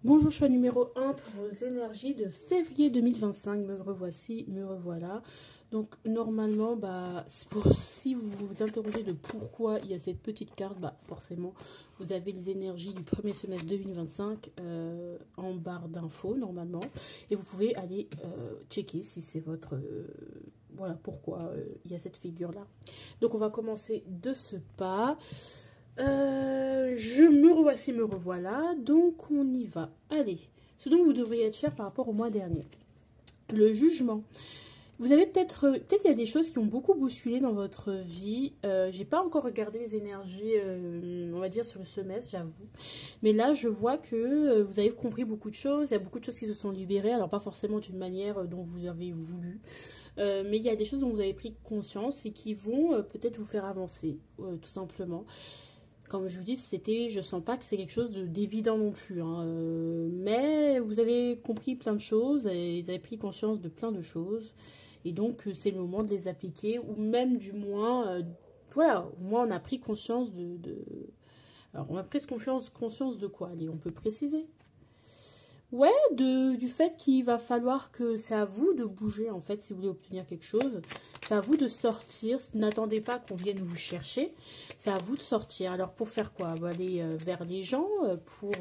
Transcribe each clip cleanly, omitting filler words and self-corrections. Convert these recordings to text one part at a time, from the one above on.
Bonjour, choix numéro 1 pour vos énergies de février 2025. Me revoici, me revoilà. Donc normalement, si vous vous interrogez de pourquoi il y a cette petite carte, forcément, vous avez les énergies du premier semestre 2025 en barre d'infos normalement. Et vous pouvez aller checker si c'est votre... voilà pourquoi il y a cette figure-là. Donc on va commencer de ce pas. Je me revoici, me revoilà. Donc, on y va. Allez. Ce dont vous devriez être fier par rapport au mois dernier. Le jugement. Vous avez peut-être il y a des choses qui ont beaucoup bousculé dans votre vie. J'ai pas encore regardé les énergies, on va dire, sur le semestre, j'avoue. Mais là, je vois que vous avez compris beaucoup de choses. Il y a beaucoup de choses qui se sont libérées. Alors, pas forcément d'une manière dont vous avez voulu. Mais il y a des choses dont vous avez pris conscience et qui vont peut-être vous faire avancer, tout simplement. Comme je vous dis, je sens pas que c'est quelque chose d'évident non plus. Hein. Mais vous avez compris plein de choses et vous avez pris conscience de plein de choses. Et donc, c'est le moment de les appliquer. Ou même, du moins, voilà, au moins on a pris conscience Alors, on a pris conscience de quoi? Allez, on peut préciser. Ouais, du fait qu'il va falloir que c'est à vous de bouger, en fait, si vous voulez obtenir quelque chose. C'est à vous de sortir. N'attendez pas qu'on vienne vous chercher. C'est à vous de sortir. Alors, pour faire quoi? Aller vers les gens, pour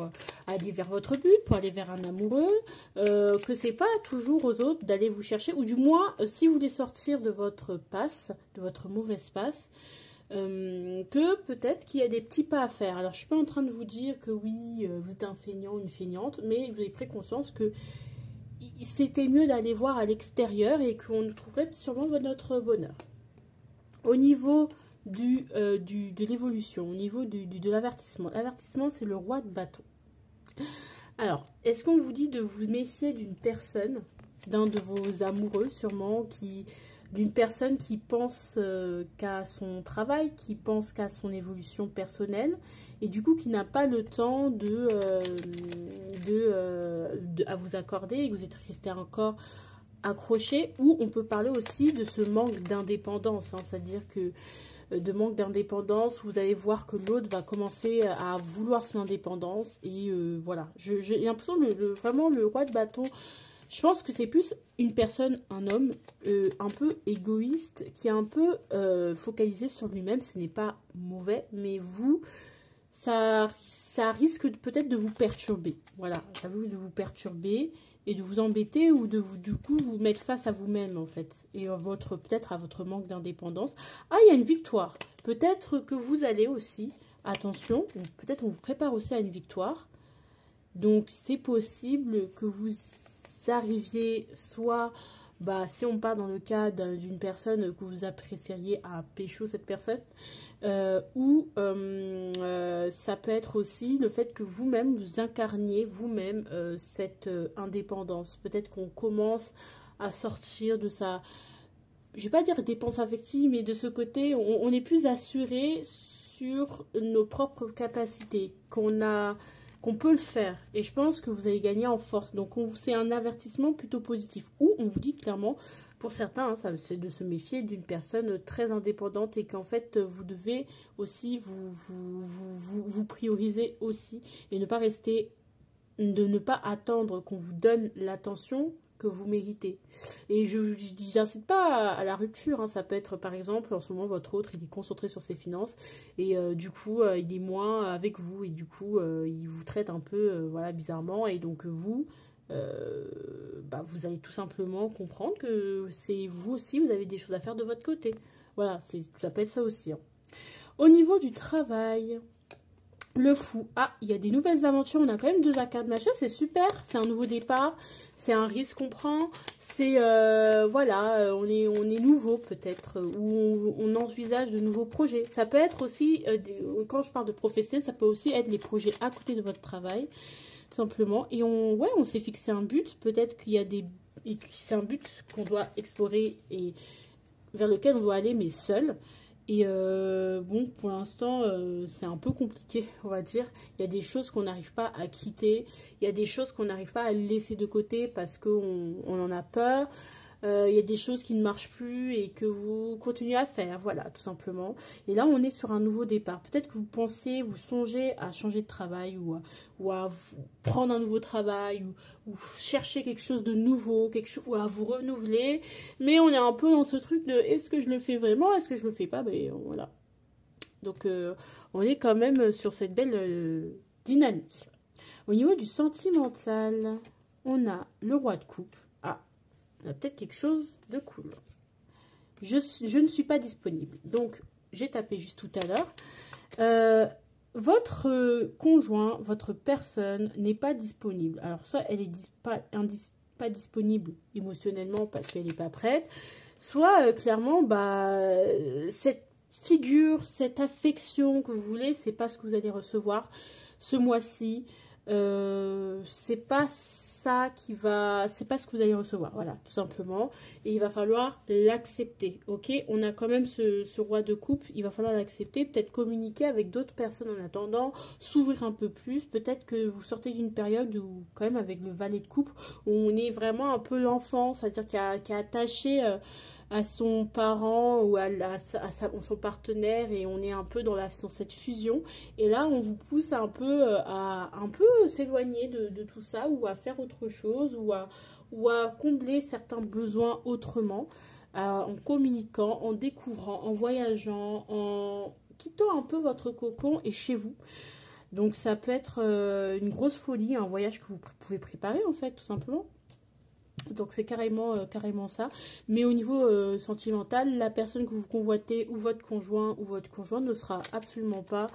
aller vers votre but, pour aller vers un amoureux. Que c'est pas toujours aux autres d'aller vous chercher. Ou du moins, si vous voulez sortir de votre passe, de votre mauvaise passe, que peut-être qu'il y a des petits pas à faire. Alors, je suis pas en train de vous dire que oui, vous êtes un feignant, une feignante, mais vous avez pris conscience que c'était mieux d'aller voir à l'extérieur et qu'on trouverait sûrement notre bonheur. Au niveau de l'évolution, au niveau de l'avertissement. L'avertissement, c'est le roi de bâton. Alors, est-ce qu'on vous dit de vous méfier d'une personne, d'un de vos amoureux sûrement, d'une personne qui pense qu'à son travail, qui pense qu'à son évolution personnelle, et du coup qui n'a pas le temps à vous accorder et que vous êtes resté encore accroché, ou on peut parler aussi de ce manque d'indépendance, hein, c'est-à-dire que de manque d'indépendance, vous allez voir que l'autre va commencer à vouloir son indépendance, et voilà, j'ai l'impression vraiment le roi de bâton. Je pense que c'est plus une personne, un homme, un peu égoïste, qui est un peu focalisé sur lui-même. Ce n'est pas mauvais, mais vous, ça risque peut-être de vous perturber. Voilà, ça risque de vous perturber et de vous embêter ou de vous, du coup, vous mettre face à vous-même, en fait. Et peut-être à votre manque d'indépendance. Ah, il y a une victoire. Peut-être que vous allez aussi, attention, peut-être on vous prépare aussi à une victoire. Donc, c'est possible que vous arriviez soit, si on part dans le cas d'une personne que vous apprécieriez à pécho cette personne, ou ça peut être aussi le fait que vous-même, vous incarniez vous-même cette indépendance. Peut-être qu'on commence à sortir de sa, je vais pas dire dépense affective, mais de ce côté, on est plus assuré sur nos propres capacités, qu'on peut le faire. Et je pense que vous allez gagner en force. Donc, c'est un avertissement plutôt positif. Ou on vous dit clairement, pour certains, hein, c'est de se méfier d'une personne très indépendante et qu'en fait, vous devez aussi vous prioriser aussi et ne pas rester, de ne pas attendre qu'on vous donne l'attention que vous méritez. Et j'incite pas à la rupture, hein. Ça peut être par exemple en ce moment votre autre il est concentré sur ses finances et du coup il est moins avec vous et du coup il vous traite un peu voilà bizarrement et donc vous allez tout simplement comprendre que c'est vous aussi vous avez des choses à faire de votre côté. Voilà, ça peut être ça aussi, hein. Au niveau du travail, le fou. Ah, il y a des nouvelles aventures. On a quand même 2 arcades machin. C'est super. C'est un nouveau départ. C'est un risque qu'on prend. C'est, voilà, on est nouveau peut-être. Ou on envisage de nouveaux projets. Ça peut être aussi, quand je parle de professionnel, ça peut aussi être les projets à côté de votre travail. Tout simplement. Et on s'est fixé un but. Peut-être qu'il y a c'est un but qu'on doit explorer et vers lequel on doit aller, mais seul. Et bon, pour l'instant, c'est un peu compliqué, on va dire. Il y a des choses qu'on n'arrive pas à quitter. Il y a des choses qu'on n'arrive pas à laisser de côté parce qu'on en a peur. il y a des choses qui ne marchent plus et que vous continuez à faire, voilà, tout simplement. Et là, on est sur un nouveau départ. Peut-être que vous pensez, vous songez à changer de travail ou à prendre un nouveau travail ou chercher quelque chose de nouveau, ou à vous renouveler. Mais on est un peu dans ce truc de est-ce que je le fais vraiment, est-ce que je le fais pas, ben voilà. Donc, on est quand même sur cette belle dynamique. Au niveau du sentimental, on a le roi de coupe. Ah, on a peut-être quelque chose de cool. Je ne suis pas disponible. Donc, j'ai tapé juste tout à l'heure. Votre conjoint, votre personne n'est pas disponible. Alors, soit elle est pas disponible émotionnellement parce qu'elle n'est pas prête, soit clairement, cette figure, cette affection que vous voulez, c'est pas ce que vous allez recevoir ce mois-ci. C'est pas ça c'est pas ce que vous allez recevoir, voilà, tout simplement. Et il va falloir l'accepter, ok? On a quand même ce roi de coupe, il va falloir l'accepter, peut-être communiquer avec d'autres personnes en attendant, s'ouvrir un peu plus. Peut-être que vous sortez d'une période où, quand même, avec le valet de coupe, où on est vraiment un peu l'enfant, c'est-à-dire qui est attaché à son parent ou à son partenaire, et on est un peu dans cette fusion. Et là, on vous pousse un peu à s'éloigner de tout ça, ou à faire autre chose, ou à combler certains besoins autrement, en communiquant, en découvrant, en voyageant, en quittant un peu votre cocon et chez vous. Donc ça peut être une grosse folie, un voyage que vous pouvez préparer en fait, tout simplement. Donc c'est carrément ça. Mais au niveau sentimental, la personne que vous convoitez, ou votre conjoint ne sera absolument pas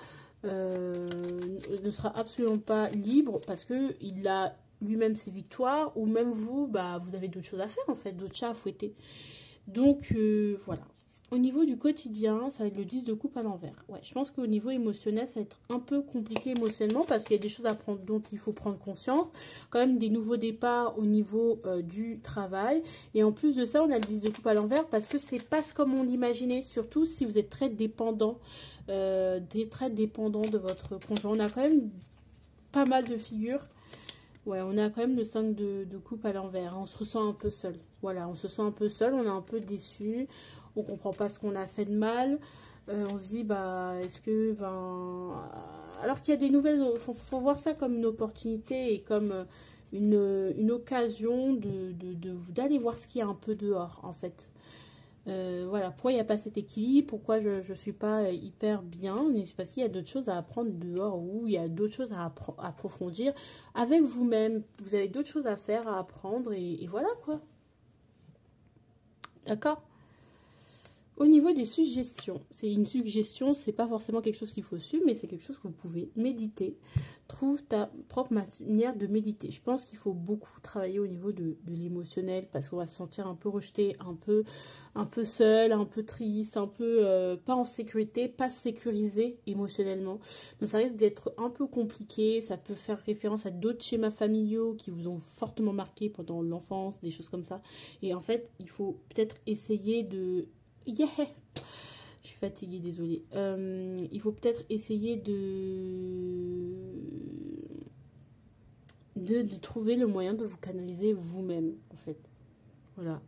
libre, parce que il a lui-même ses victoires, ou même vous, vous avez d'autres choses à faire en fait, d'autres chats à fouetter. Donc voilà. Au niveau du quotidien, ça va être le 10 de coupe à l'envers. Ouais, je pense qu'au niveau émotionnel, ça va être un peu compliqué émotionnellement, parce qu'il y a des choses à prendre dont il faut prendre conscience. Quand même des nouveaux départs au niveau du travail. Et en plus de ça, on a le 10 de coupe à l'envers, parce que c'est pas comme on l'imaginait. Surtout si vous êtes très dépendant, de votre conjoint. On a quand même pas mal de figures. Ouais, on a quand même le 5 de coupe à l'envers. On se ressent un peu seul. Voilà, on se sent un peu seul, on est un peu déçu. On comprend pas ce qu'on a fait de mal. On se dit, est-ce que, alors qu'il y a des nouvelles, faut voir ça comme une opportunité et comme une occasion d'aller voir ce qu'il y a un peu dehors, en fait. Voilà, pourquoi il n'y a pas cet équilibre, pourquoi je ne suis pas hyper bien, c'est parce qu'il y a d'autres choses à apprendre dehors, ou il y a d'autres choses à approfondir avec vous-même. Vous avez d'autres choses à faire, à apprendre, et voilà quoi. D'accord? Au niveau des suggestions, c'est une suggestion, c'est pas forcément quelque chose qu'il faut suivre, mais c'est quelque chose que vous pouvez méditer. Trouve ta propre manière de méditer. Je pense qu'il faut beaucoup travailler au niveau de l'émotionnel, parce qu'on va se sentir un peu rejeté, un peu seul, un peu triste, un peu pas en sécurité, pas sécurisé émotionnellement. Donc ça risque d'être un peu compliqué, ça peut faire référence à d'autres schémas familiaux qui vous ont fortement marqué pendant l'enfance, des choses comme ça. Et en fait, il faut peut-être essayer de... Yeah. Je suis fatiguée, désolée. Il faut peut-être essayer de trouver le moyen de vous canaliser vous-même, en fait. Voilà.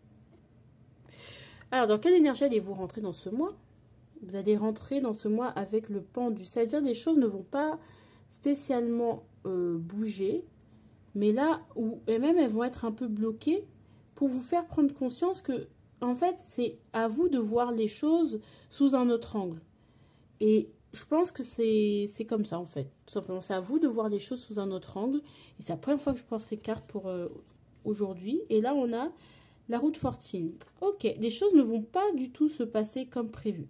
Alors, dans quelle énergie allez-vous rentrer dans ce mois? Vous allez rentrer dans ce mois avec le pendu. C'est-à-dire les choses ne vont pas spécialement bouger, mais là, et même elles vont être un peu bloquées pour vous faire prendre conscience que en fait, c'est à vous de voir les choses sous un autre angle. Et je pense que c'est comme ça, en fait. Tout simplement, c'est à vous de voir les choses sous un autre angle. Et c'est la première fois que je prends ces cartes pour aujourd'hui. Et là, on a la roue de fortune. Ok, les choses ne vont pas du tout se passer comme prévu.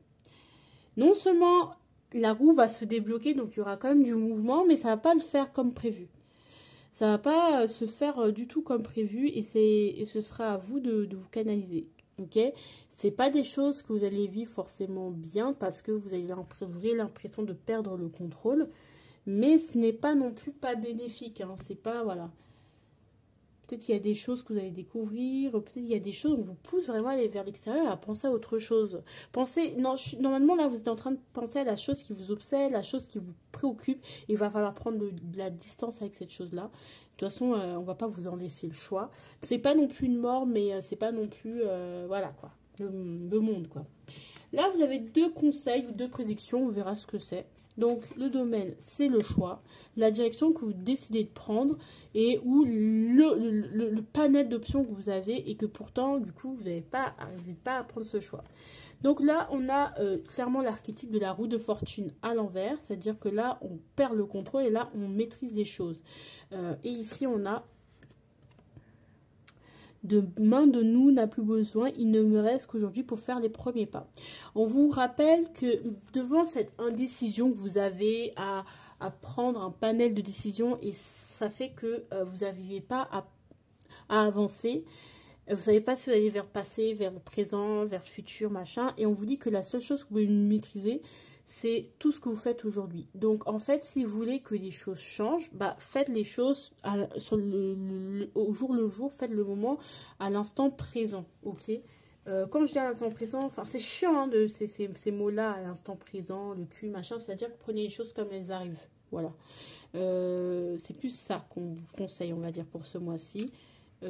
Non seulement la roue va se débloquer, donc il y aura quand même du mouvement, mais ça ne va pas le faire comme prévu. Ça ne va pas se faire du tout comme prévu, et ce sera à vous de vous canaliser. Ok, c'est pas des choses que vous allez vivre forcément bien, parce que vous avez l'impression de perdre le contrôle, mais ce n'est pas non plus pas bénéfique, hein, c'est pas, voilà. Peut-être il y a des choses que vous allez découvrir, peut-être il y a des choses où on vous pousse vraiment à aller vers l'extérieur, à penser à autre chose. Pensez, non, normalement là vous êtes en train de penser à la chose qui vous obsède, la chose qui vous préoccupe, et il va falloir prendre de la distance avec cette chose-là. De toute façon, on va pas vous en laisser le choix. C'est pas non plus une mort, mais c'est pas non plus, voilà quoi, le monde quoi. Là, vous avez deux conseils ou deux prédictions, on verra ce que c'est. Donc, le domaine, c'est le choix, la direction que vous décidez de prendre et ou le panel d'options que vous avez et que pourtant, du coup, vous n'arrivez pas à prendre ce choix. Donc là, on a clairement l'archétype de la roue de fortune à l'envers, c'est-à-dire que là, on perd le contrôle et là, on maîtrise des choses. Et ici, on a de main de nous n'a plus besoin, il ne me reste qu'aujourd'hui pour faire les premiers pas. On vous rappelle que devant cette indécision que vous avez à prendre un panel de décisions et ça fait que vous n'arrivez pas à avancer, vous ne savez pas si vous allez vers le passé, vers le présent, vers le futur, machin, et on vous dit que la seule chose que vous pouvez maîtriser, c'est tout ce que vous faites aujourd'hui. Donc, en fait, si vous voulez que les choses changent, bah, faites les choses au jour le jour, faites le moment à l'instant présent, ok? Quand je dis à l'instant présent, enfin, c'est chiant hein, de ces mots-là, à l'instant présent, le cul, machin, c'est-à-dire que prenez les choses comme elles arrivent, voilà. C'est plus ça qu'on vous conseille, on va dire, pour ce mois-ci.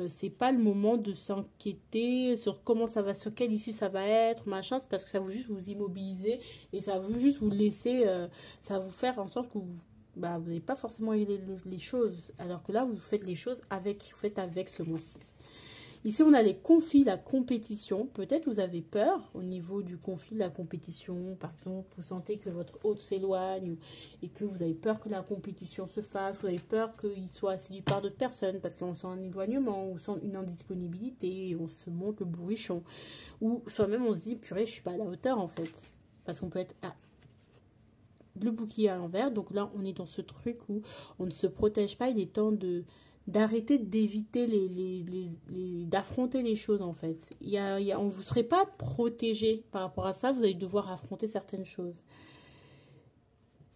C'est pas le moment de s'inquiéter sur comment ça va, sur quelle issue ça va être, machin, c'est parce que ça va juste vous immobiliser et ça va juste vous laisser, ça va vous faire en sorte que vous n'avez pas forcément les choses, alors que là vous faites les choses avec, vous faites avec ce mois-ci. Ici, on a les conflits, la compétition. Peut-être vous avez peur au niveau du conflit, de la compétition. Par exemple, vous sentez que votre hôte s'éloigne et que vous avez peur que la compétition se fasse. Vous avez peur qu'il soit assailli par d'autres personnes parce qu'on sent un éloignement ou sent une indisponibilité et on se monte le bourrichon. Ou soi-même, on se dit, purée, je suis pas à la hauteur en fait. Parce qu'on peut être le bouclier à l'envers. Donc là, on est dans ce truc où on ne se protège pas. Il est temps d'arrêter d'éviter d'affronter les choses en fait. On ne vous serait pas protégé par rapport à ça, vous allez devoir affronter certaines choses.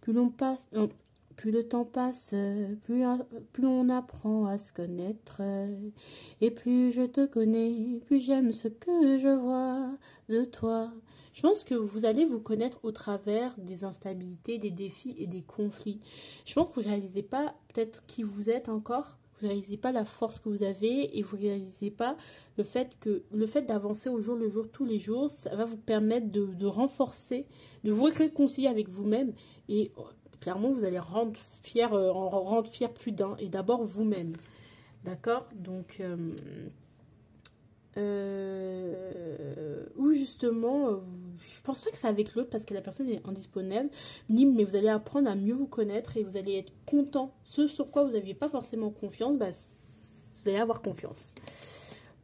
Plus le temps passe, plus on apprend à se connaître. Et plus je te connais, plus j'aime ce que je vois de toi. Je pense que vous allez vous connaître au travers des instabilités, des défis et des conflits. Je pense que vous ne réalisez pas peut-être qui vous êtes encore. Vous ne réalisez pas la force que vous avez et vous ne réalisez pas le fait d'avancer au jour le jour, tous les jours, ça va vous permettre de renforcer, de vous réconcilier avec vous-même et clairement, vous allez rendre fier plus d'un et d'abord vous-même. D'accord? Donc, ou justement, je pense pas que c'est avec l'autre parce que la personne est indisponible, mais vous allez apprendre à mieux vous connaître et vous allez être content. Ce sur quoi vous n'aviez pas forcément confiance, bah, vous allez avoir confiance.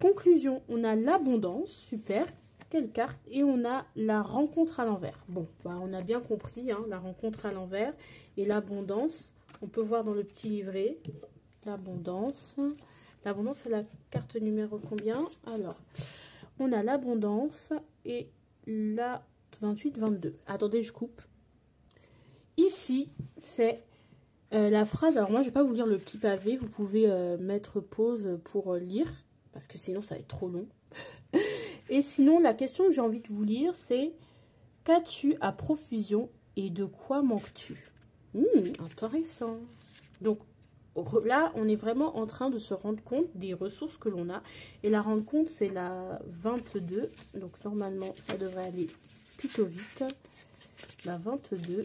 Conclusion, on a l'abondance, super, quelle carte, et on a la rencontre à l'envers. Bon, bah, on a bien compris, hein, la rencontre à l'envers et l'abondance, on peut voir dans le petit livret, l'abondance. L'abondance, c'est la carte numéro combien? Alors, on a l'abondance et la 28-22. Attendez, je coupe. Ici, c'est la phrase. Alors, moi, je ne vais pas vous lire le petit pavé. Vous pouvez mettre pause pour lire, parce que sinon, ça va être trop long. Et sinon, la question que j'ai envie de vous lire, c'est « Qu'as-tu à profusion et de quoi manques-tu » Intéressant. Donc, là, on est vraiment en train de se rendre compte des ressources que l'on a. Et la rendre compte, c'est la 22. Donc, normalement, ça devrait aller plutôt vite. La 22.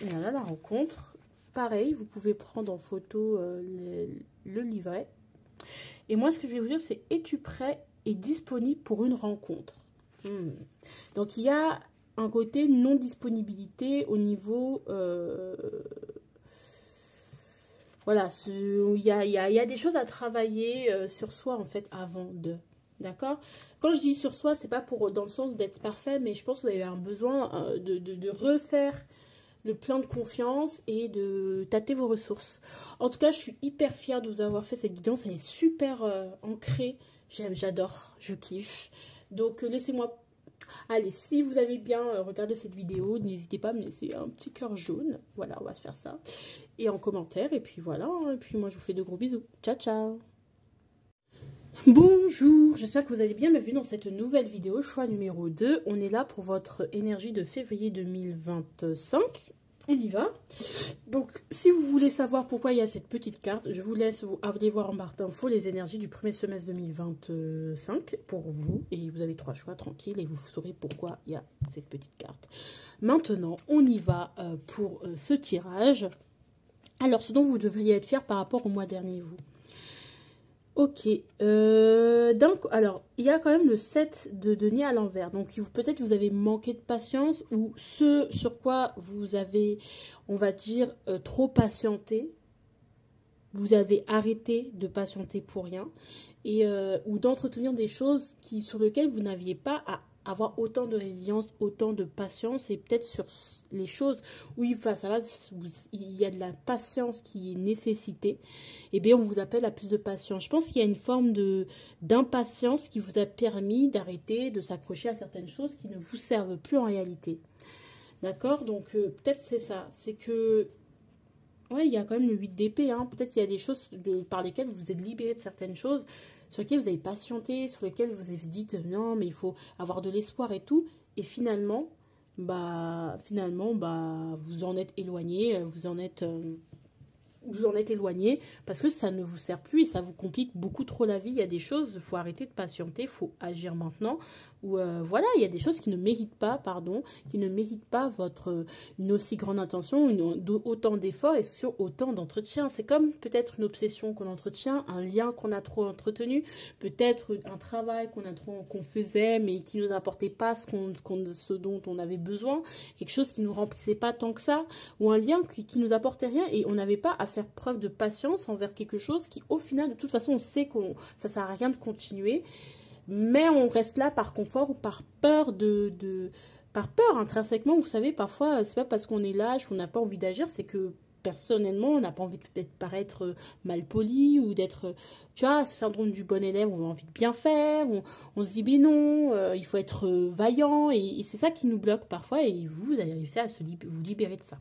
Et voilà, la rencontre. Pareil, vous pouvez prendre en photo le livret. Et moi, ce que je vais vous dire, c'est « Es-tu prêt et disponible pour une rencontre ?» Donc, il y a un côté non-disponibilité au niveau... Voilà, il y a des choses à travailler sur soi, en fait, avant de... D'accord? Quand je dis sur soi, c'est pas pour dans le sens d'être parfait, mais je pense que vous avez un besoin de refaire le plein de confiance et de tâter vos ressources. En tout cas, je suis hyper fière de vous avoir fait cette vidéo. Elle est super ancrée. J'adore, je kiffe. Donc, laissez-moi... Allez, si vous avez bien regardé cette vidéo, n'hésitez pas à me laisser un petit cœur jaune. Voilà, on va se faire ça. Et en commentaire, et puis voilà. Et puis moi, je vous fais de gros bisous. Ciao, ciao! Bonjour, j'espère que vous allez bien. Bienvenue dans cette nouvelle vidéo, choix numéro 2. On est là pour votre énergie de février 2025. On y va. Donc, si vous voulez savoir pourquoi il y a cette petite carte, je vous laisse aller voir en barre d'infos les énergies du premier semestre 2025 pour vous. Et vous avez 3 choix, tranquille, et vous saurez pourquoi il y a cette petite carte. Maintenant, on y va pour ce tirage. Alors, ce dont vous devriez être fier par rapport au mois dernier, vous. Ok, donc, alors, il y a quand même le 7 de denier à l'envers. Donc, peut-être vous avez manqué de patience ou ce sur quoi vous avez, on va dire, trop patienté. Vous avez arrêté de patienter pour rien. Et, ou d'entretenir des choses sur lesquelles vous n'aviez pas à avoir autant de résilience, autant de patience, et peut-être sur les choses où il y a de la patience qui est nécessitée, et bien on vous appelle à plus de patience. Je pense qu'il y a une forme d'impatience qui vous a permis d'arrêter de s'accrocher à certaines choses qui ne vous servent plus en réalité. D'accord? Donc peut-être c'est ça, c'est que ouais, il y a quand même le 8 d'épée, hein. Peut-être il y a des choses par lesquelles vous vous êtes libéré de certaines choses, sur lesquelles vous avez patienté, sur lesquelles vous avez dit non, mais il faut avoir de l'espoir et tout. Et finalement, vous en êtes éloigné, vous en êtes éloigné parce que ça ne vous sert plus et ça vous complique beaucoup trop la vie. Il y a des choses, il faut arrêter de patienter, il faut agir maintenant. Ou voilà, il y a des choses qui ne méritent pas, qui ne méritent pas une aussi grande intention, autant d'efforts et sur autant d'entretien. C'est comme peut-être une obsession qu'on entretient, un lien qu'on a trop entretenu, peut-être un travail qu'on faisait mais qui nous apportait pas ce dont on avait besoin, quelque chose qui nous remplissait pas tant que ça, ou un lien qui nous apportait rien et on n'avait pas à faire preuve de patience envers quelque chose qui au final de toute façon on sait que ça sert à rien de continuer. Mais on reste là par confort ou par peur par peur intrinsèquement. Vous savez, parfois, c'est pas parce qu'on est lâche, qu'on n'a pas envie d'agir, c'est que personnellement, on n'a pas envie de paraître mal poli ou d'être, tu vois, ce syndrome du bon élève, on a envie de bien faire, on se dit, mais non, il faut être vaillant, et c'est ça qui nous bloque parfois, et vous allez réussir à vous libérer de ça.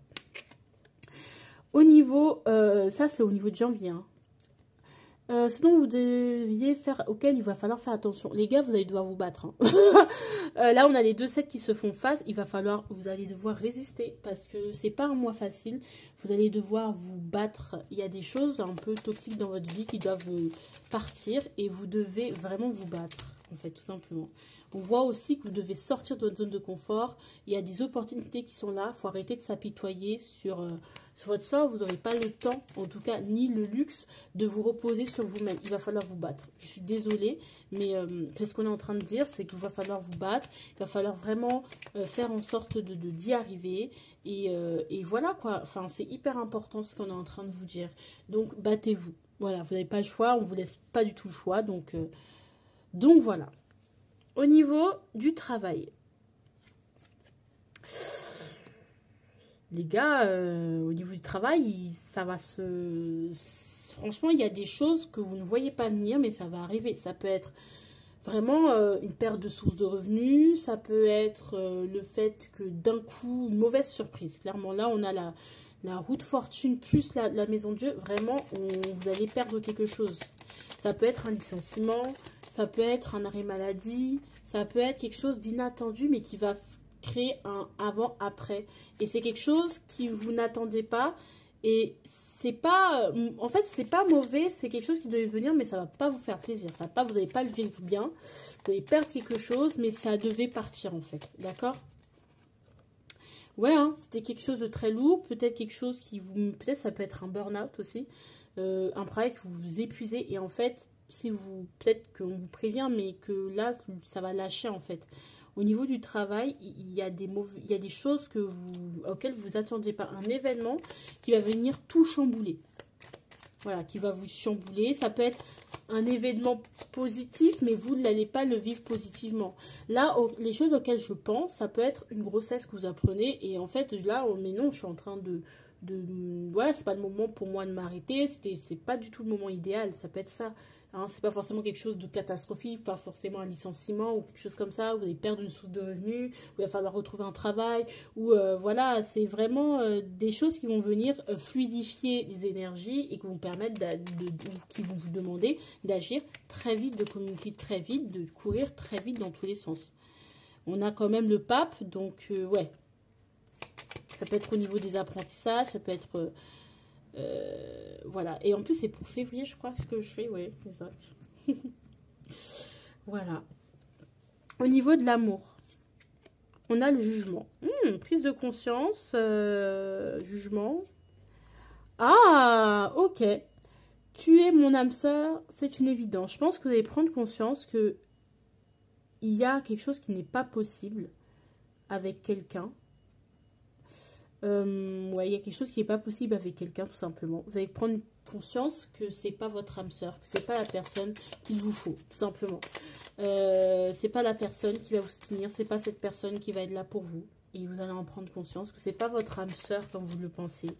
Au niveau, ça c'est au niveau de janvier, hein. Ce dont vous deviez faire, auquel il va falloir faire attention. Les gars, vous allez devoir vous battre, hein. Là, on a les 2 sets qui se font face. Vous allez devoir résister parce que c'est pas un mois facile. Vous allez devoir vous battre. Il y a des choses un peu toxiques dans votre vie qui doivent partir et vous devez vraiment vous battre, en fait, tout simplement. On voit aussi que vous devez sortir de votre zone de confort. Il y a des opportunités qui sont là. Il faut arrêter de s'apitoyer sur votre sort. Vous n'aurez pas le temps, en tout cas, ni le luxe de vous reposer sur vous-même. Il va falloir vous battre. Je suis désolée, mais c'est ce qu'on est en train de dire. C'est qu'il va falloir vous battre. Il va falloir vraiment faire en sorte d'y arriver. Et voilà, quoi. Enfin, c'est hyper important ce qu'on est en train de vous dire. Donc, battez-vous. Voilà, vous n'avez pas le choix. On ne vous laisse pas du tout le choix. Donc voilà. Au niveau du travail, les gars, au niveau du travail, ça va franchement, il y a des choses que vous ne voyez pas venir, mais ça va arriver. Ça peut être vraiment une perte de source de revenus, ça peut être le fait que d'un coup, une mauvaise surprise. Clairement, là, on a la roue de fortune plus la maison de Dieu. Vraiment, vous allez perdre quelque chose. Ça peut être un licenciement. Ça peut être un arrêt maladie, ça peut être quelque chose d'inattendu, mais qui va créer un avant-après. Et c'est quelque chose que vous n'attendez pas. Et c'est pas... En fait, c'est pas mauvais, c'est quelque chose qui devait venir, mais ça va pas vous faire plaisir. Vous n'allez pas le vivre bien. Vous allez perdre quelque chose, mais ça devait partir, en fait. D'accord? Ouais, hein, c'était quelque chose de très lourd. Peut-être quelque chose qui vous... Peut-être ça peut être un burn-out aussi. Un travail que vous vous épuisez. Et en fait... peut-être qu'on vous prévient, mais que là, ça va lâcher en fait. Au niveau du travail, il y a des choses auxquelles vous n'attendiez pas. Un événement qui va venir tout chambouler. Voilà, qui va vous chambouler. Ça peut être un événement positif, mais vous n'allez pas le vivre positivement. Là, les choses auxquelles je pense, ça peut être une grossesse que vous apprenez. Et en fait, là, mais non, je suis en train voilà, c'est pas le moment pour moi de m'arrêter, c'est pas du tout le moment idéal, ça peut être ça. Hein, c'est pas forcément quelque chose de catastrophique, pas forcément un licenciement ou quelque chose comme ça, où vous allez perdre une source de revenus, où il va falloir retrouver un travail, ou voilà, c'est vraiment des choses qui vont venir fluidifier les énergies et qui vont permettre, qui vont vous demander d'agir très vite, de communiquer très vite, de courir très vite dans tous les sens. On a quand même le pape, donc ouais, ça peut être au niveau des apprentissages, ça peut être... voilà, et en plus c'est pour février je crois ce que je fais, ouais, exact. Voilà. Au niveau de l'amour, on a le jugement. Prise de conscience, jugement. Ah, ok. Tu es mon âme sœur, c'est une évidence. Je pense que vous allez prendre conscience que il y a quelque chose qui n'est pas possible avec quelqu'un. Ouais, il y a quelque chose qui n'est pas possible avec quelqu'un, tout simplement. Vous allez prendre conscience que c'est pas votre âme sœur, que c'est pas la personne qu'il vous faut, tout simplement. C'est pas la personne qui va vous soutenir, c'est pas cette personne qui va être là pour vous. Et vous allez en prendre conscience que c'est pas votre âme sœur comme vous le pensez.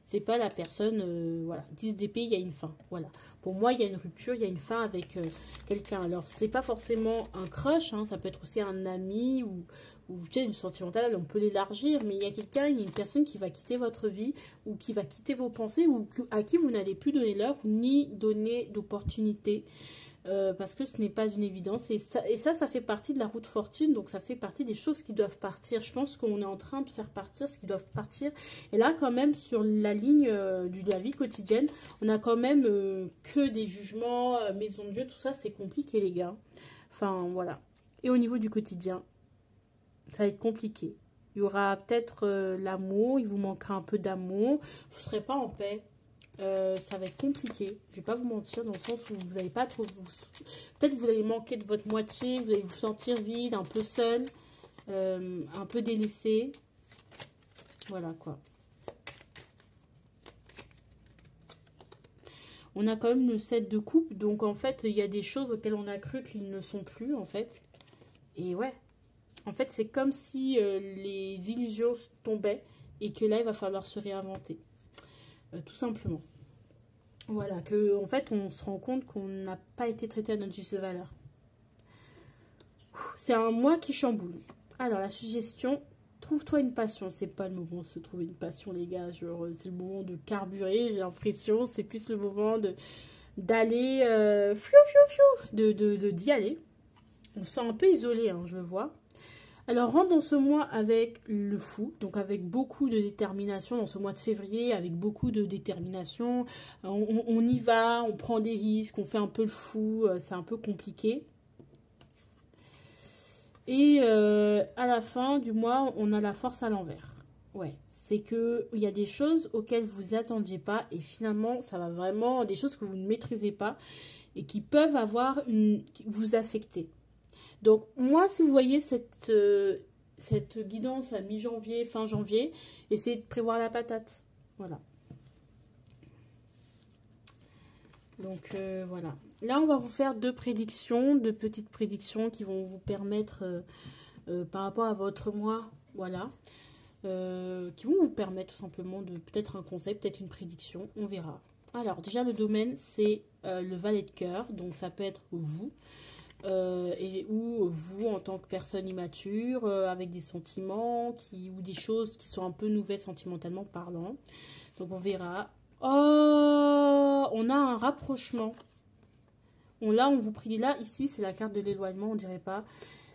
C'est pas la personne, voilà, 10 d'épée, il y a une fin, voilà. Pour moi, il y a une rupture, il y a une fin avec quelqu'un. Alors, c'est pas forcément un crush, hein, ça peut être aussi un ami ou tu sais, du sentimental, on peut l'élargir, mais il y a quelqu'un, il y a une personne qui va quitter votre vie ou qui va quitter vos pensées ou à qui vous n'allez plus donner l'heure ni donner d'opportunité. Parce que ce n'est pas une évidence. Et ça fait partie de la route fortune. Donc, ça fait partie des choses qui doivent partir. Je pense qu'on est en train de faire partir ce qui doivent partir. Et là, quand même, sur la ligne de la vie quotidienne, on a quand même que des jugements, maison de Dieu, tout ça, c'est compliqué, les gars. Enfin, voilà. Et au niveau du quotidien, ça va être compliqué. Il y aura peut-être l'amour, il vous manquera un peu d'amour. Vous ne serez pas en paix. Ça va être compliqué, je vais pas vous mentir, dans le sens où vous n'allez pas trop... Peut-être que vous allez manquer de votre moitié, vous allez vous sentir vide, un peu seul, un peu délaissé. Voilà quoi. On a quand même le 7 de coupe, donc en fait, il y a des choses auxquelles on a cru qu'ils ne sont plus, en fait. Et ouais, en fait, c'est comme si les illusions tombaient et que là, il va falloir se réinventer. Tout simplement. Voilà, que en fait, on se rend compte qu'on n'a pas été traité à notre juste valeur. C'est un moi qui chamboule. Alors, la suggestion, trouve-toi une passion. C'est pas le moment de se trouver une passion, les gars. C'est le moment de carburer, j'ai l'impression. C'est plus le moment d'aller, d'y aller. On se sent un peu isolé, hein, je le vois. Alors, rentre dans ce mois avec le fou, donc avec beaucoup de détermination, dans ce mois de février, avec beaucoup de détermination. On y va, on prend des risques, on fait un peu le fou, c'est un peu compliqué. Et à la fin du mois, on a la force à l'envers. Ouais, c'est qu'il y a des choses auxquelles vous n'y attendiez pas et finalement, ça va vraiment, des choses que vous ne maîtrisez pas et qui peuvent vous affecter. Donc, moi, si vous voyez cette guidance à mi-janvier, fin janvier, essayez de prévoir la patate. Voilà. Donc, voilà. Là, on va vous faire deux petites prédictions qui vont vous permettre, par rapport à votre mois, voilà, qui vont vous permettre tout simplement de peut-être un conseil, peut-être une prédiction, on verra. Alors, déjà, le domaine, c'est le valet de cœur, donc ça peut être vous. Ou vous en tant que personne immature avec des sentiments ou des choses qui sont un peu nouvelles sentimentalement parlant. Donc on verra. Oh, on a un rapprochement. Là on vous prie, là ici c'est la carte de l'éloignement, on dirait pas,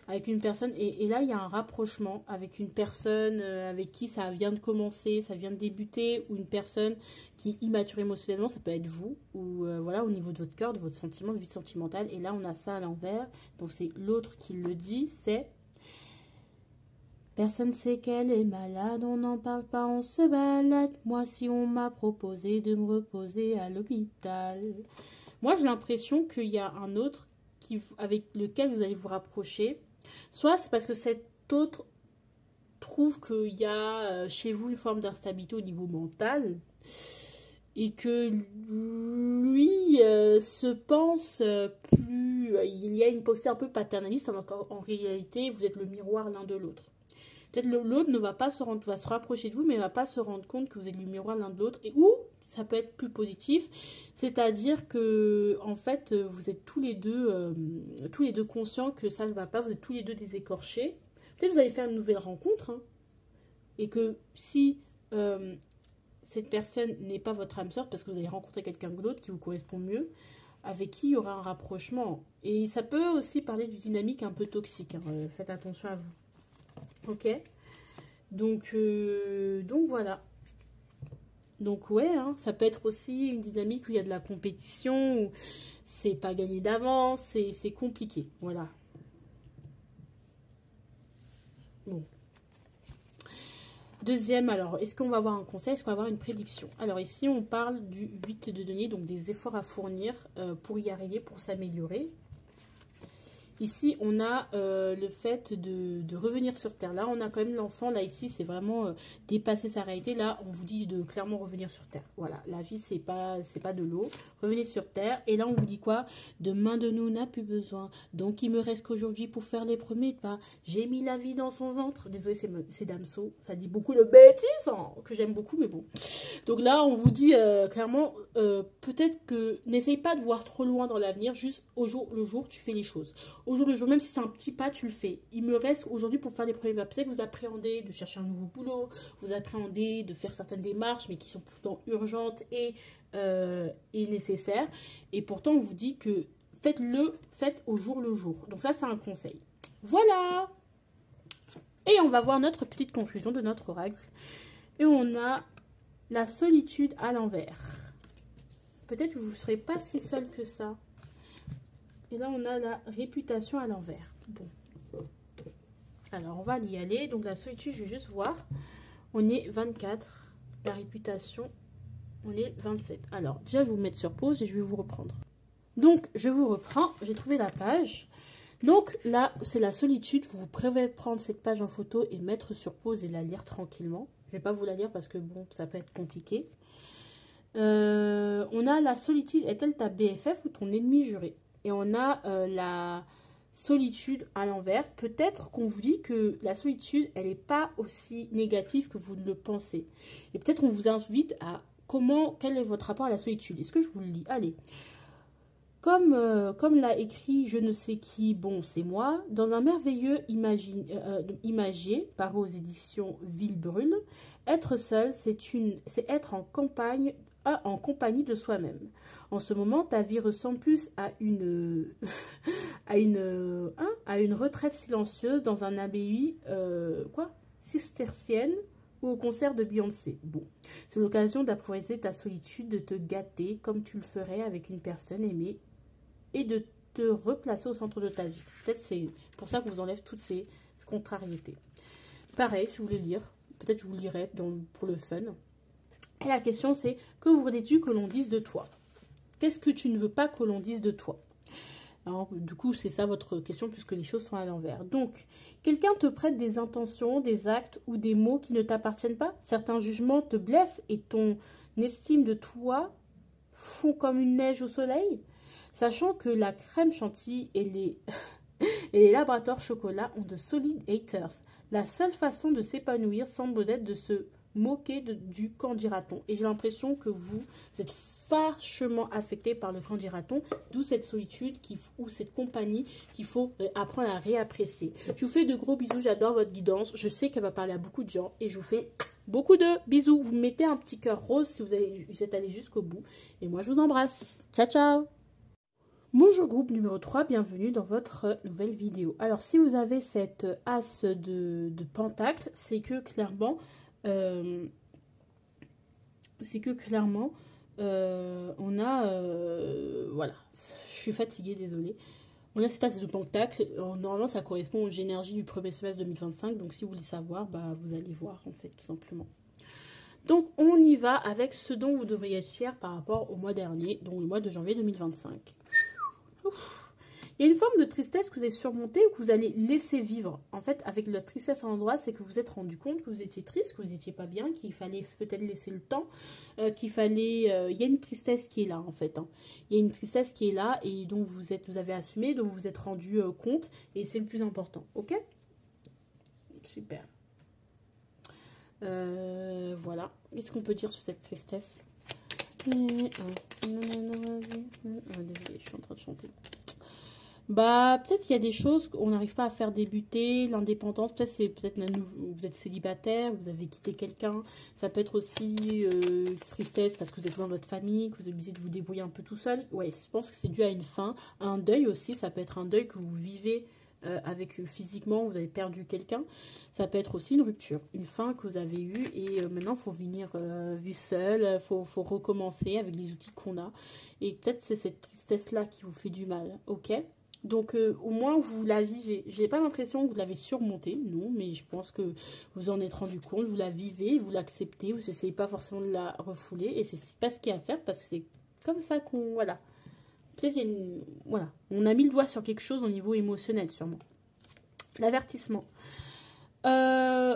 avec une personne et là il y a un rapprochement avec une personne avec qui ça vient de commencer, ça vient de débuter, ou une personne qui est immature émotionnellement, ça peut être vous, ou voilà, au niveau de votre cœur, de votre sentiment, de vie sentimentale. Et là on a ça à l'envers, donc c'est l'autre qui le dit, c'est personne sait qu'elle est malade, on n'en parle pas, on se balade. Moi si on m'a proposé de me reposer à l'hôpital. Moi j'ai l'impression qu'il y a un autre avec lequel vous allez vous rapprocher. Soit c'est parce que cet autre trouve qu'il y a chez vous une forme d'instabilité au niveau mental et que lui se pense plus... il y a une posture un peu paternaliste, alors qu'en réalité, vous êtes le miroir l'un de l'autre. Peut-être l'autre ne va pas va se rapprocher de vous, mais ne va pas se rendre compte que vous êtes le miroir l'un de l'autre. Ou ça peut être plus positif. C'est-à-dire que, en fait, vous êtes tous les deux conscients que ça ne va pas. Vous êtes tous les deux des écorchés. Peut-être que vous allez faire une nouvelle rencontre. Hein, et que si cette personne n'est pas votre âme sœur, parce que vous allez rencontrer quelqu'un d'autre qui vous correspond mieux, avec qui il y aura un rapprochement. Et ça peut aussi parler d'une dynamique un peu toxique. Hein, faites attention à vous. Ok? Donc voilà. Donc ouais, hein, ça peut être aussi une dynamique où il y a de la compétition, où c'est pas gagné d'avance, c'est compliqué. Voilà. Bon. Deuxième, alors, est-ce qu'on va avoir un conseil, est-ce qu'on va avoir une prédiction? Alors ici, on parle du 8 de denier, donc des efforts à fournir pour y arriver, pour s'améliorer. Ici, on a le fait de revenir sur Terre. Là, on a quand même l'enfant. Là, ici, c'est vraiment dépasser sa réalité. Là, on vous dit de clairement revenir sur Terre. Voilà, la vie, c'est pas de l'eau. Revenez sur Terre. Et là, on vous dit quoi? Demain de nous n'a plus besoin. Donc, il me reste qu'aujourd'hui pour faire les premiers pas. J'ai mis la vie dans son ventre. Désolée, c'est Damso. Ça dit beaucoup de bêtises, hein, que j'aime beaucoup, mais bon. Donc là, on vous dit clairement, peut-être que n'essaye pas de voir trop loin dans l'avenir. Juste au jour le jour, tu fais les choses. Au jour le jour, même si c'est un petit pas, tu le fais. Il me reste aujourd'hui pour faire les premiers pas. Peut-être que vous appréhendez de chercher un nouveau boulot, vous appréhendez de faire certaines démarches, mais qui sont pourtant urgentes et nécessaires. Et pourtant, on vous dit que faites au jour le jour. Donc ça, c'est un conseil. Voilà. Et on va voir notre petite conclusion de notre oracle. Et on a la solitude à l'envers. Peut-être que vous ne serez pas si seul que ça. Et là, on a la réputation à l'envers. Bon. Alors, on va y aller. Donc, la solitude, je vais juste voir. On est 24. La réputation, on est 27. Alors, déjà, je vais vous mettre sur pause et je vais vous reprendre. Donc, je vous reprends. J'ai trouvé la page. Donc, là, c'est la solitude. Vous pouvez prendre cette page en photo et mettre sur pause et la lire tranquillement. Je ne vais pas vous la lire parce que, bon, ça peut être compliqué. On a la solitude. Est-elle ta BFF ou ton ennemi juré? Et on a la solitude à l'envers. Peut-être qu'on vous dit que la solitude, elle n'est pas aussi négative que vous ne le pensez. Et peut-être on vous invite à quel est votre rapport à la solitude? Est-ce que je vous le lis? Allez. Comme l'a écrit je ne sais qui, bon c'est moi, dans un merveilleux imagier, paru aux éditions Villebrul, être seul, c'est être en compagnie de soi-même. En ce moment, ta vie ressemble plus à une retraite silencieuse dans un abbaye cistercienne ou au concert de Beyoncé. Bon, c'est l'occasion d'apprivoiser ta solitude, de te gâter comme tu le ferais avec une personne aimée et de te replacer au centre de ta vie. Peut-être c'est pour ça que vous enlève toutes ces contrariétés. Pareil, si vous voulez lire, peut-être je vous lirai pour le fun. Et la question c'est, que voudrais-tu que l'on dise de toi? Qu'est-ce que tu ne veux pas que l'on dise de toi? Alors, du coup, c'est ça votre question puisque les choses sont à l'envers. Donc, quelqu'un te prête des intentions, des actes ou des mots qui ne t'appartiennent pas. Certains jugements te blessent et ton estime de toi fond comme une neige au soleil. Sachant que la crème chantilly et les laboratoires chocolat ont de solides haters. La seule façon de s'épanouir semble être de se moquer du qu'en dira-t-on. Et j'ai l'impression que vous êtes vachement affecté par le qu'en dira-t-on, d'où cette solitude ou cette compagnie qu'il faut apprendre à réapprécier. Je vous fais de gros bisous, j'adore votre guidance. Je sais qu'elle va parler à beaucoup de gens et je vous fais beaucoup de bisous. Vous mettez un petit cœur rose si vous êtes allé jusqu'au bout. Et moi, je vous embrasse. Ciao, ciao! Bonjour groupe numéro 3, bienvenue dans votre nouvelle vidéo. Alors si vous avez cette as de pentacle, c'est que clairement, on a, voilà, je suis fatiguée, désolée. On a cette as de pentacle, normalement ça correspond aux énergies du premier semestre 2025, donc si vous voulez savoir, bah, vous allez voir en fait tout simplement. Donc on y va avec ce dont vous devriez être fier par rapport au mois dernier, donc le mois de janvier 2025. Il y a une forme de tristesse que vous avez surmontée ou que vous allez laisser vivre. En fait, avec la tristesse à l'endroit, c'est que vous vous êtes rendu compte que vous étiez triste, que vous n'étiez pas bien, qu'il fallait peut-être laisser le temps, qu'il fallait... il y a une tristesse qui est là, en fait. Hein. Il y a une tristesse qui est là et dont vous avez assumé, dont vous vous êtes rendu compte. Et c'est le plus important, ok? Super. Voilà. Qu'est-ce qu'on peut dire sur cette tristesse? Désolée, je suis en train de chanter. Bah, peut-être qu'il y a des choses qu'on n'arrive pas à faire débuter, l'indépendance, peut-être c'est vous êtes célibataire, vous avez quitté quelqu'un, ça peut être aussi tristesse parce que vous êtes dans votre famille, que vous êtes obligé de vous débrouiller un peu tout seul. Ouais, je pense que c'est dû à une fin, à un deuil aussi, ça peut être un deuil que vous vivez avec physiquement, vous avez perdu quelqu'un, ça peut être aussi une rupture, une fin que vous avez eue et maintenant il faut venir vivre seul, faut recommencer avec les outils qu'on a et peut-être c'est cette tristesse-là qui vous fait du mal, ok? Donc au moins vous la vivez. J'ai pas l'impression que vous l'avez surmontée, non, mais je pense que vous en êtes rendu compte, vous la vivez, vous l'acceptez, vous n'essayez pas forcément de la refouler, et c'est pas ce qu'il y a à faire parce que c'est comme ça qu'on... Voilà. Peut-être qu'il y a une... Voilà. On a mis le doigt sur quelque chose au niveau émotionnel, sûrement. L'avertissement. Euh,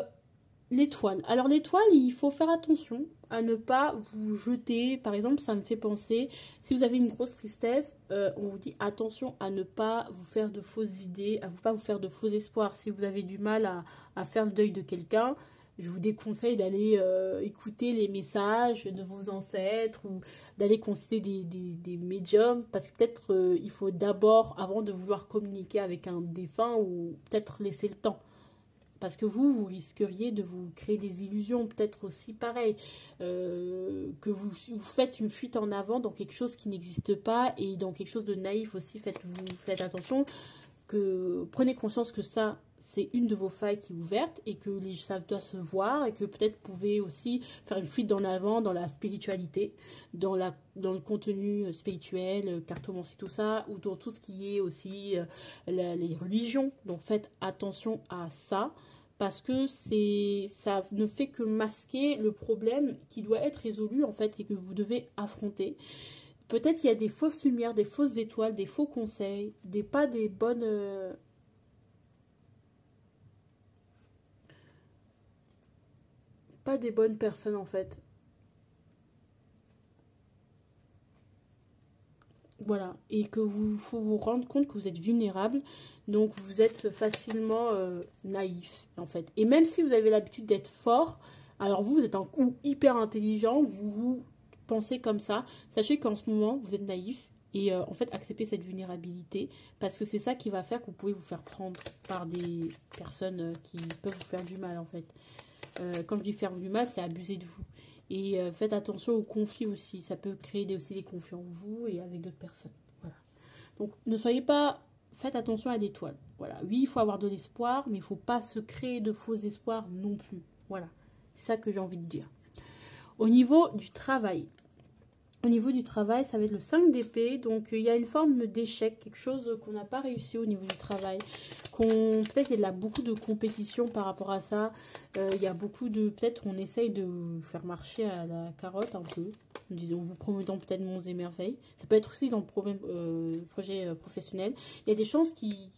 L'étoile. Alors l'étoile, il faut faire attention à ne pas vous jeter. Par exemple, ça me fait penser, si vous avez une grosse tristesse, on vous dit attention à ne pas vous faire de fausses idées, à ne pas vous faire de faux espoirs. Si vous avez du mal à faire le deuil de quelqu'un, je vous déconseille d'aller écouter les messages de vos ancêtres ou d'aller consulter des médiums parce que peut-être il faut d'abord, avant de vouloir communiquer avec un défunt ou peut-être laisser le temps. Parce que vous risqueriez de vous créer des illusions, peut-être aussi pareil, que vous faites une fuite en avant dans quelque chose qui n'existe pas et dans quelque chose de naïf aussi, faites attention, que prenez conscience que ça, c'est une de vos failles qui est ouverte et que ça doit se voir et que peut-être vous pouvez aussi faire une fuite en avant dans la spiritualité, dans le contenu spirituel, cartomancie, tout ça, ou dans tout ce qui est aussi les religions. Donc faites attention à ça parce que ça ne fait que masquer le problème qui doit être résolu en fait et que vous devez affronter. Peut-être il y a des fausses lumières, des fausses étoiles, des faux conseils, pas des bonnes... pas des bonnes personnes en fait. Voilà. Et que faut vous rendre compte que vous êtes vulnérable. Donc vous êtes facilement naïf en fait. Et même si vous avez l'habitude d'être fort, alors vous êtes un coup hyper intelligent, vous pensez comme ça. Sachez qu'en ce moment, vous êtes naïf. Et en fait, acceptez cette vulnérabilité. Parce que c'est ça qui va faire que vous pouvez vous faire prendre par des personnes qui peuvent vous faire du mal en fait. Quand je dis faire du mal, c'est abuser de vous. Et faites attention aux conflits aussi. Ça peut créer aussi des conflits en vous et avec d'autres personnes. Voilà. Donc ne soyez pas... Faites attention à l'étoile. Voilà. Oui, il faut avoir de l'espoir, mais il ne faut pas se créer de faux espoirs non plus. Voilà. C'est ça que j'ai envie de dire. Au niveau du travail. Au niveau du travail, ça va être le 5 d'épée. Donc, il y a une forme d'échec, quelque chose qu'on n'a pas réussi au niveau du travail. Peut-être qu'il y a beaucoup de compétition par rapport à ça. Il y a beaucoup de... Peut-être on essaye de faire marcher à la carotte un peu. Disons, vous promettant peut-être monts et merveilles. Ça peut être aussi dans le projet professionnel. Il y a des chances qui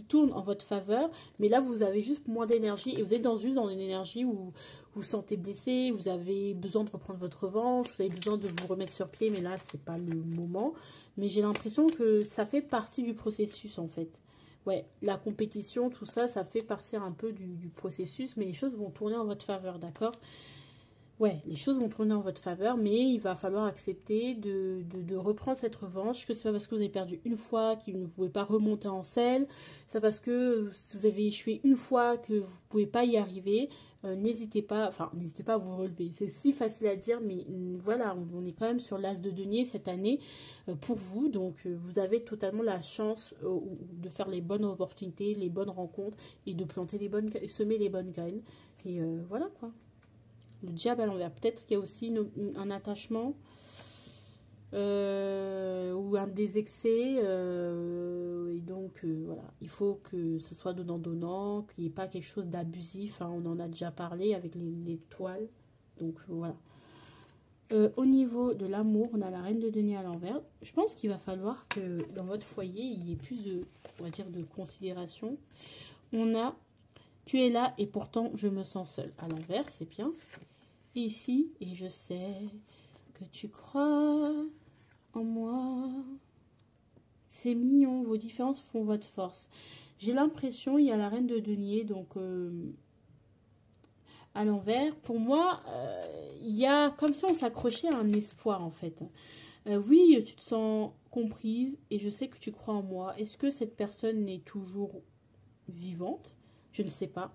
tournent en votre faveur. Mais là, vous avez juste moins d'énergie. Et vous êtes dans une énergie où vous vous sentez blessé. Vous avez besoin de reprendre votre revanche. Vous avez besoin de vous remettre sur pied. Mais là, c'est pas le moment. Mais j'ai l'impression que ça fait partie du processus, en fait. Ouais, la compétition, tout ça, ça fait partir un peu du processus, mais les choses vont tourner en votre faveur, d'accord? Ouais, les choses vont tourner en votre faveur, mais il va falloir accepter de reprendre cette revanche, que c'est pas parce que vous avez perdu une fois que vous ne pouvez pas remonter en selle, c'est parce que vous avez échoué une fois que vous ne pouvez pas y arriver. N'hésitez pas à vous relever. C'est si facile à dire, mais voilà, on est quand même sur l'as de denier cette année pour vous, donc vous avez totalement la chance de faire les bonnes opportunités, les bonnes rencontres et de planter semer les bonnes graines. Et voilà quoi. Le diable à l'envers. Peut-être qu'il y a aussi un attachement ou un des excès. Et donc, voilà. Il faut que ce soit donnant-donnant, qu'il n'y ait pas quelque chose d'abusif. Hein, on en a déjà parlé avec les toiles. Donc, voilà. Au niveau de l'amour, on a la reine de denier à l'envers. Je pense qu'il va falloir que dans votre foyer, il y ait plus de, on va dire, de considération. On a tu es là et pourtant je me sens seule. À l'envers, c'est bien. Ici, et je sais que tu crois en moi. C'est mignon, vos différences font votre force. J'ai l'impression, il y a la reine de denier, donc à l'envers, pour moi, il y a comme si on s'accrochait à un espoir en fait. Oui, tu te sens comprise et je sais que tu crois en moi. Est-ce que cette personne est toujours vivante? Je ne sais pas.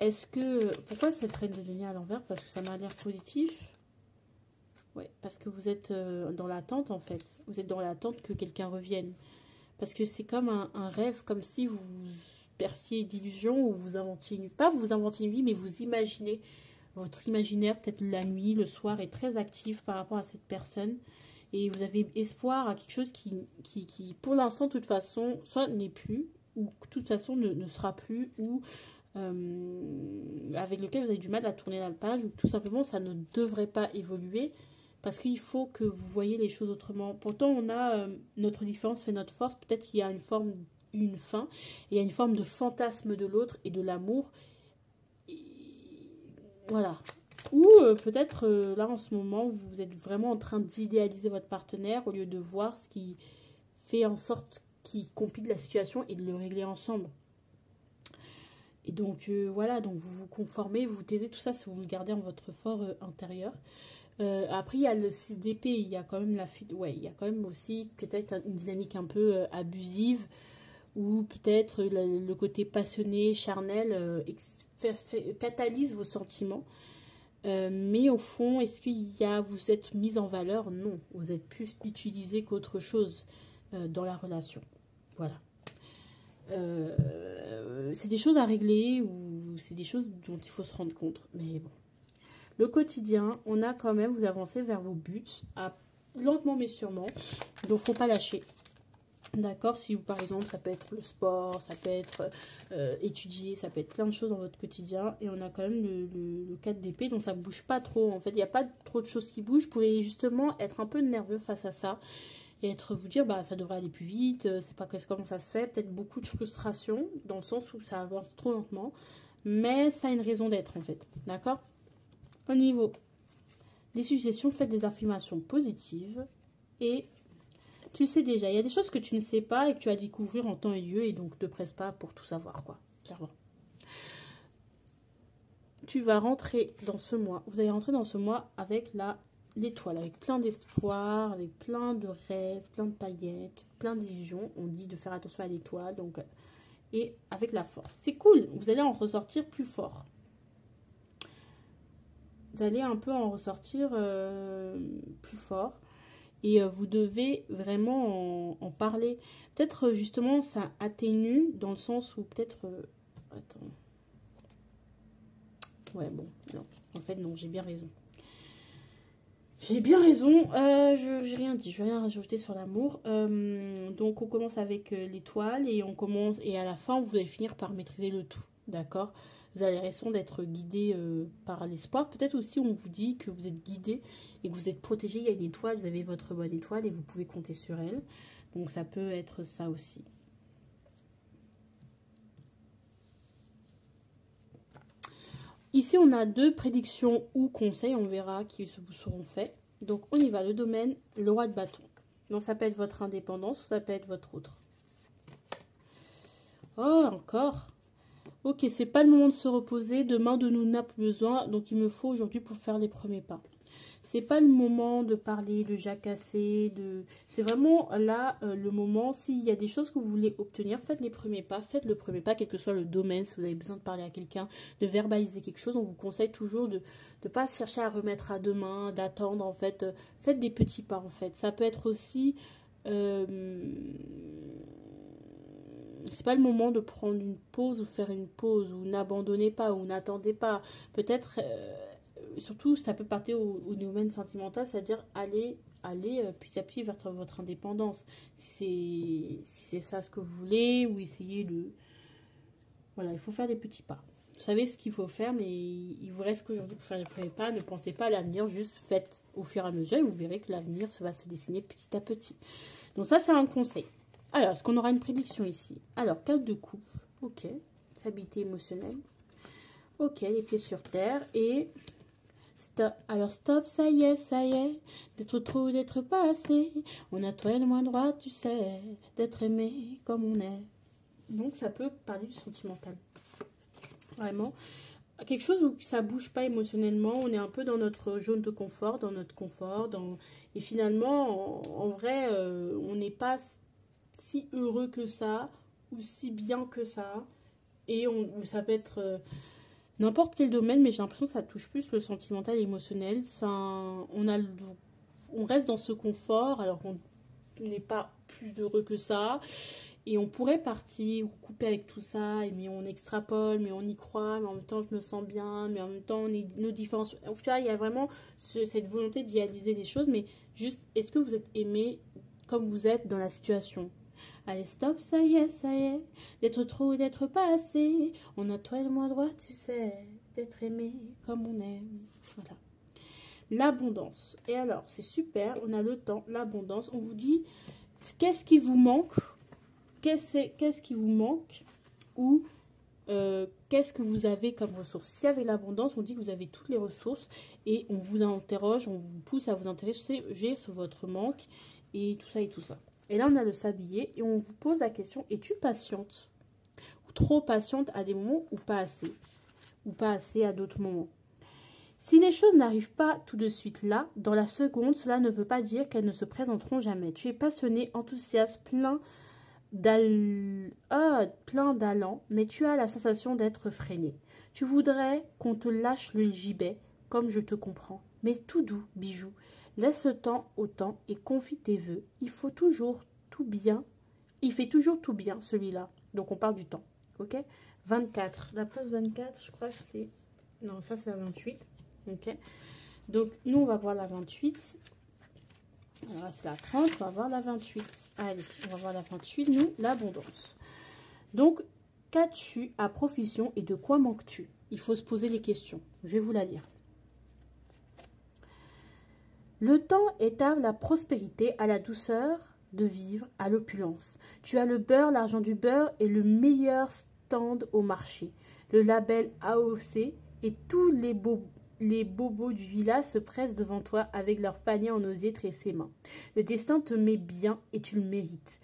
Est-ce que... Pourquoi cette reine de denier à l'envers? Parce que ça m'a l'air positif. Ouais, parce que vous êtes dans l'attente en fait. Vous êtes dans l'attente que quelqu'un revienne. Parce que c'est comme un rêve, comme si vous perciez d'illusions ou vous inventiez une... Pas vous inventiez une vie, mais vous imaginez. Votre imaginaire, peut-être la nuit, le soir, est très actif par rapport à cette personne. Et vous avez espoir à quelque chose qui pour l'instant, de toute façon, soit n'est plus, ou de toute façon ne sera plus, ou avec lequel vous avez du mal à tourner la page, ou tout simplement ça ne devrait pas évoluer. Parce qu'il faut que vous voyez les choses autrement. Pourtant, on a notre différence fait notre force. Peut-être qu'il y a une fin, et il y a une forme de fantasme de l'autre et de l'amour. Voilà. Ou peut-être là en ce moment, vous êtes vraiment en train d'idéaliser votre partenaire au lieu de voir ce qui fait en sorte qu'il complique la situation et de le régler ensemble. Et donc voilà, donc vous vous conformez, vous vous taisez, tout ça, si vous le gardez en votre fort intérieur. Après, il y a le 6 d'épée, il y a quand même la fuite. Ouais, il y a quand même aussi peut-être une dynamique un peu abusive, ou peut-être le côté passionné, charnel, catalyse vos sentiments. Mais au fond, est-ce vous êtes mise en valeur? Non, vous êtes plus utilisé qu'autre chose dans la relation. Voilà. C'est des choses à régler ou c'est des choses dont il faut se rendre compte. Mais bon. Le quotidien, on a quand même, vous avancez vers vos buts, lentement mais sûrement. Donc, il ne faut pas lâcher. D'accord, si par exemple, ça peut être le sport, ça peut être étudier, ça peut être plein de choses dans votre quotidien. Et on a quand même le 4 d'épée, donc ça ne bouge pas trop. En fait, il n'y a pas trop de choses qui bougent. Vous pourriez justement être un peu nerveux face à ça. Et vous dire, bah, ça devrait aller plus vite, c'est pas comment ça se fait. Peut-être beaucoup de frustration, dans le sens où ça avance trop lentement. Mais ça a une raison d'être, en fait. D'accord? Au niveau des suggestions, faites des affirmations positives. Et tu sais déjà, il y a des choses que tu ne sais pas et que tu vas découvrir en temps et lieu. Et donc, ne te presse pas pour tout savoir, quoi. Clairement. Tu vas rentrer dans ce mois. Vous allez rentrer dans ce mois avec l'étoile, avec plein d'espoir, avec plein de rêves, plein de paillettes, plein d'illusions. On dit de faire attention à l'étoile. Donc, et avec la force. C'est cool. Vous allez en ressortir plus fort. Vous allez un peu en ressortir plus fort. Et vous devez vraiment en parler. Peut-être justement ça atténue dans le sens où peut-être... attends. Ouais, bon, non. En fait, non, j'ai bien raison. J'ai bien raison. J'ai rien dit. Je vais rien rajouter sur l'amour. Donc, on commence avec l'étoile et on commence... Et à la fin, vous allez finir par maîtriser le tout. D'accord? Vous avez l'impression d'être guidé par l'espoir. Peut-être aussi on vous dit que vous êtes guidé et que vous êtes protégé. Il y a une étoile, vous avez votre bonne étoile et vous pouvez compter sur elle. Donc ça peut être ça aussi. Ici on a 2 prédictions ou conseils, on verra qui vous seront faits. Donc on y va, le domaine, le roi de bâton. Donc ça peut être votre indépendance ou ça peut être votre autre. Oh, encore. Ok, c'est pas le moment de se reposer. Demain, de nous n'a plus besoin. Donc, il me faut aujourd'hui pour faire les premiers pas. C'est pas le moment de parler, de jacasser. C'est vraiment là le moment. S'il y a des choses que vous voulez obtenir, faites les premiers pas. Faites le premier pas, quel que soit le domaine. Si vous avez besoin de parler à quelqu'un, de verbaliser quelque chose, on vous conseille toujours de ne pas chercher à remettre à demain, d'attendre en fait. Faites des petits pas en fait. Ça peut être aussi... c'est pas le moment de prendre une pause ou faire une pause ou n'abandonnez pas ou n'attendez pas. Peut-être, surtout, ça peut partir au domaine sentimental, c'est-à-dire aller petit à petit vers votre indépendance. Si c'est ça ce que vous voulez ou essayer de... Voilà, il faut faire des petits pas. Vous savez ce qu'il faut faire, mais il vous reste qu'aujourd'hui pour faire les premiers pas. Ne pensez pas à l'avenir, juste faites au fur et à mesure et vous verrez que l'avenir va se dessiner petit à petit. Donc ça, c'est un conseil. Alors, est-ce qu'on aura une prédiction ici? Alors, 4 de coupe. Ok. Stabilité émotionnelle. Ok, les pieds sur terre. Et stop. Alors, stop, ça y est. D'être trop, d'être pas assez. On a toi et le moins droit, tu sais, d'être aimé comme on est. Donc, ça peut parler du sentimental. Vraiment. quelque chose où ça bouge pas émotionnellement. On est un peu dans notre zone de confort, dans notre confort. Et finalement, en vrai, on n'est pas si heureux que ça ou si bien que ça. Et ça peut être n'importe quel domaine, mais j'ai l'impression que ça touche plus le sentimental et émotionnel. On reste dans ce confort alors qu'on n'est pas plus heureux que ça. Et on pourrait partir ou couper avec tout ça, mais on extrapole, mais on y croit, mais en même temps je me sens bien, mais en même temps on est nos différences. Tu vois, il y a vraiment cette volonté d'idéaliser les choses, mais juste, est-ce que vous êtes aimé comme vous êtes dans la situation? Allez, stop, ça y est, d'être trop ou d'être pas assez. On a toi et moi droit, tu sais, d'être aimé comme on aime. Voilà. L'abondance. Et alors, c'est super, on a le temps, l'abondance. On vous dit, qu'est-ce qui vous manque? Qu'est-ce qui vous manque? Ou qu'est-ce que vous avez comme ressources? Si avec l'abondance, on dit que vous avez toutes les ressources et on vous interroge, on vous pousse à vous intéresser sur votre manque et tout ça et tout ça. Et là, on a le sablier et on vous pose la question, es-tu patiente? Ou trop patiente à des moments ou pas assez? Ou pas assez à d'autres moments? Si les choses n'arrivent pas tout de suite là, dans la seconde, cela ne veut pas dire qu'elles ne se présenteront jamais. Tu es passionné, enthousiaste, plein d'allant, mais tu as la sensation d'être freiné. Tu voudrais qu'on te lâche le gibet, comme je te comprends. Mais tout doux, bijou. Laisse le temps au temps et confie tes vœux. Il faut toujours tout bien. Il fait toujours tout bien, celui-là. Donc, on parle du temps. Ok? 24. La page 24, je crois que c'est... Non, ça, c'est la 28. Ok? Donc, nous, on va voir la 28. Alors, c'est la 30. On va voir la 28. Allez, on va voir la 28. Nous, l'abondance. Donc, qu'as-tu à profusion et de quoi manques-tu? Il faut se poser les questions. Je vais vous la lire. Le temps est à la prospérité, à la douceur de vivre, à l'opulence. Tu as le beurre, l'argent du beurre et le meilleur stand au marché. Le label AOC et tous les bobos du village se pressent devant toi avec leur panier en osier tressé main. Le destin te met bien et tu le mérites.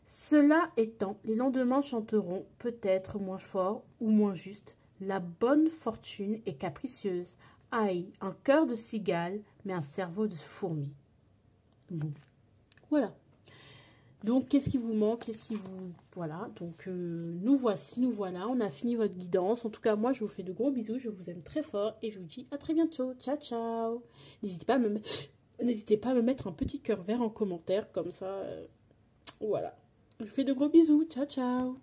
Cela étant, les lendemains chanteront, peut-être moins fort ou moins juste, la bonne fortune est capricieuse. Aïe, un cœur de cigale, mais un cerveau de fourmi. Bon, voilà. Donc, qu'est-ce qui vous manque? Qu'est-ce qui vous... Voilà, donc nous voici, nous voilà. On a fini votre guidance. En tout cas, moi, je vous fais de gros bisous. Je vous aime très fort et je vous dis à très bientôt. Ciao, ciao. N'hésitez pas à me mettre un petit cœur vert en commentaire, comme ça. Voilà. Je vous fais de gros bisous. Ciao, ciao.